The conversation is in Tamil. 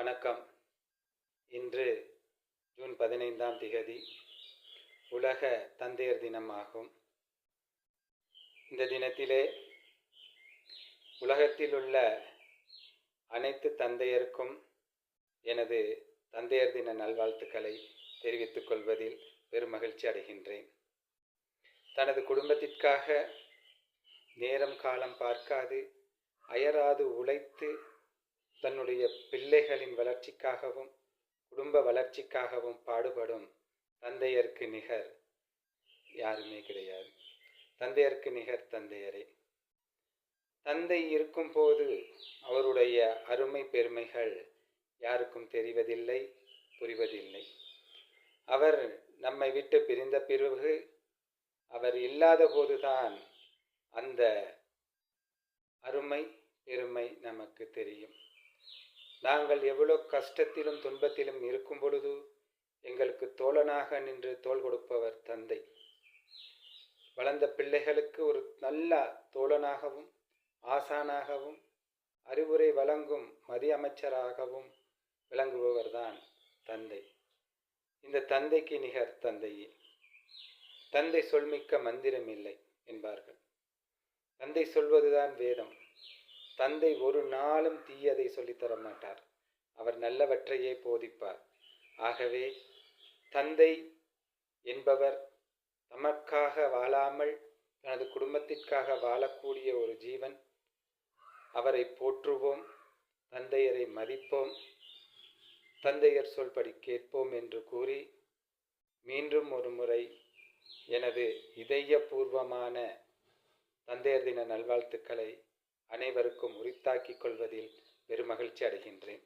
வணக்கம். இன்று ஜூன் 15ஆம் திகதி உலக தந்தையர் தினமாகும். இந்த தினத்திலே உலகத்தில் உள்ள அனைத்து தந்தையருக்கும் எனது தந்தையர் தின நல்வாழ்த்துக்களை தெரிவித்துக் கொள்வதில் பெருமகிழ்ச்சி அடைகின்றேன். தனது குடும்பத்திற்காக நேரம் காலம் பார்க்காது அயராது உழைத்து தன்னுடைய பிள்ளைகளின் வளர்ச்சிக்காகவும் குடும்ப வளர்ச்சிக்காகவும் பாடுபடும் தந்தையருக்கு நிகர் யாருமே கிடையாது. தந்தையருக்கு நிகர் தந்தையரே. தந்தை இருக்கும் போது அவருடைய அருமை பெருமைகள் யாருக்கும் தெரிவதில்லை, புரிவதில்லை. அவர் நம்மை விட்டு பிரிந்த பிறகு, அவர் இல்லாத போதுதான் அந்த அருமை பெருமை நமக்கு தெரியும். நாங்கள் எவ்வளவு கஷ்டத்திலும் துன்பத்திலும் இருக்கும் பொழுது எங்களுக்கு தோழனாக நின்று தோள் கொடுப்பவர் தந்தை. வளர்ந்த பிள்ளைகளுக்கு ஒரு நல்ல தோழனாகவும் ஆசானாகவும் அறிவுரை வழங்கும் மதிய அமைச்சராகவும் விளங்குபவர்தான் தந்தை. இந்த தந்தைக்கு நிகர் தந்தையே. தந்தை சொல்மிக்க மந்திரம் இல்லை என்பார்கள். தந்தை சொல்வதுதான் வேதம். தந்தை ஒரு நாளும் தீயதை சொல்லித்தர மாட்டார். அவர் நல்லவற்றையே போதிப்பார். ஆகவே தந்தை என்பவர் தமக்காக வாழாமல் தனது குடும்பத்திற்காக வாழக்கூடிய ஒரு ஜீவன். அவரை போற்றுவோம், தந்தையரை மதிப்போம், தந்தையர் சொல்படி கேட்போம் என்று கூறி மீண்டும் ஒரு முறை எனது இதயபூர்வமான தந்தையர் தின நல்வாழ்த்துக்களை அனைவருக்கும் உரித்தாக்கிக் கொள்வதில் பெருமகிழ்ச்சி அடைகின்றேன்.